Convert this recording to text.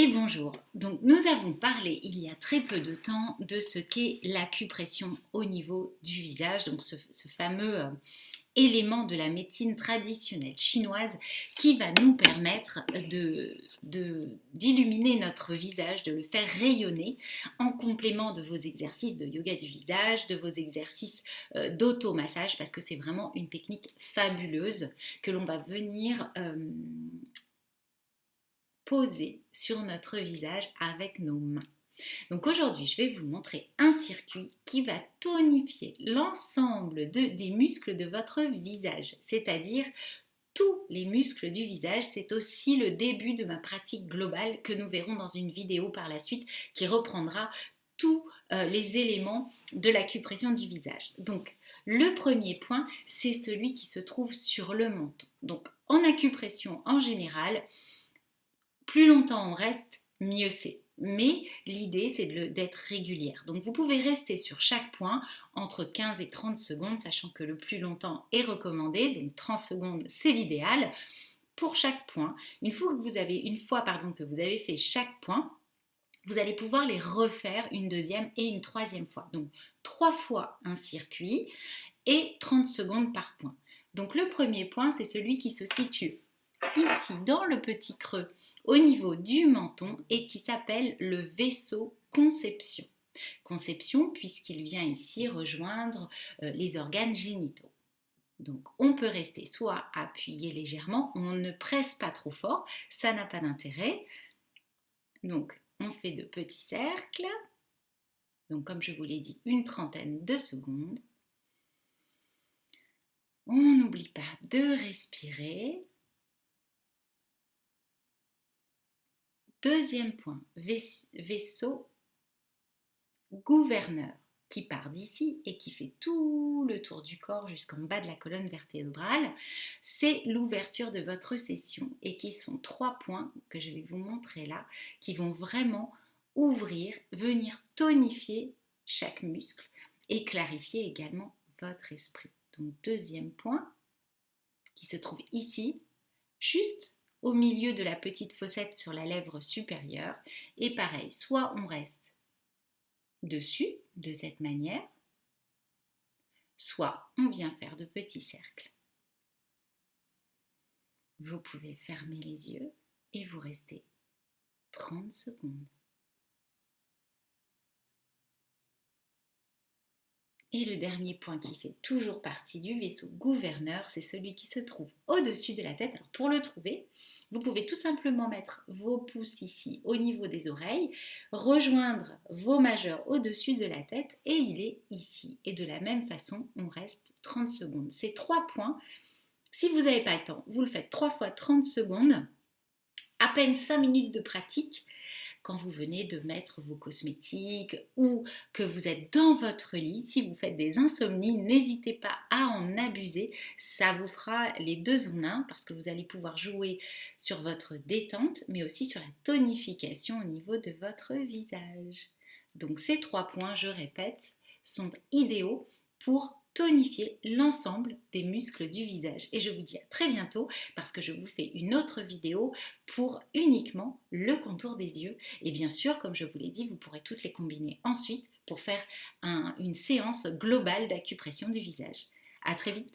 Et bonjour. Donc nous avons parlé il y a très peu de temps de ce qu'est l'acupression au niveau du visage, donc ce fameux élément de la médecine traditionnelle chinoise qui va nous permettre d'illuminer notre visage, de le faire rayonner en complément de vos exercices de yoga du visage, de vos exercices d'automassage, parce que c'est vraiment une technique fabuleuse que l'on va venir poser sur notre visage avec nos mains. Donc aujourd'hui, je vais vous montrer un circuit qui va tonifier l'ensemble des muscles de votre visage, c'est-à-dire tous les muscles du visage. C'est aussi le début de ma pratique globale que nous verrons dans une vidéo par la suite qui reprendra tous les éléments de l'acupression du visage. Donc le premier point, c'est celui qui se trouve sur le menton. Donc en acupression en général, plus longtemps on reste, mieux c'est. Mais l'idée, c'est d'être régulière. Donc vous pouvez rester sur chaque point entre 15 et 30 secondes, sachant que le plus longtemps est recommandé, donc 30 secondes, c'est l'idéal. Pour chaque point, une fois que vous avez fait chaque point, vous allez pouvoir les refaire une deuxième et une troisième fois. Donc 3 fois un circuit et 30 secondes par point. Donc le premier point, c'est celui qui se situe ici dans le petit creux au niveau du menton et qui s'appelle le vaisseau conception. Conception puisqu'il vient ici rejoindre les organes génitaux. Donc on peut rester soit appuyé légèrement, on ne presse pas trop fort, ça n'a pas d'intérêt. Donc on fait de petits cercles, donc comme je vous l'ai dit, une trentaine de secondes. On n'oublie pas de respirer. Deuxième point, vaisseau gouverneur qui part d'ici et qui fait tout le tour du corps jusqu'en bas de la colonne vertébrale. C'est l'ouverture de votre session et qui sont 3 points que je vais vous montrer là qui vont vraiment ouvrir, venir tonifier chaque muscle et clarifier également votre esprit. Donc deuxième point qui se trouve ici, juste au milieu de la petite fossette sur la lèvre supérieure. Et pareil, soit on reste dessus de cette manière, soit on vient faire de petits cercles. Vous pouvez fermer les yeux et vous restez 30 secondes. Et le dernier point qui fait toujours partie du vaisseau gouverneur, c'est celui qui se trouve au-dessus de la tête. Alors pour le trouver, vous pouvez tout simplement mettre vos pouces ici au niveau des oreilles, rejoindre vos majeurs au-dessus de la tête et il est ici. Et de la même façon, on reste 30 secondes. Ces 3 points, si vous n'avez pas le temps, vous le faites 3 fois 30 secondes, à peine 5 minutes de pratique. Quand vous venez de mettre vos cosmétiques ou que vous êtes dans votre lit, si vous faites des insomnies, n'hésitez pas à en abuser. Ça vous fera les deux en un parce que vous allez pouvoir jouer sur votre détente, mais aussi sur la tonification au niveau de votre visage. Donc ces 3 points, je répète, sont idéaux pour tonifier l'ensemble des muscles du visage. Et je vous dis à très bientôt parce que je vous fais une autre vidéo pour uniquement le contour des yeux. Et bien sûr, comme je vous l'ai dit, vous pourrez toutes les combiner ensuite pour faire une séance globale d'acupression du visage. À très vite!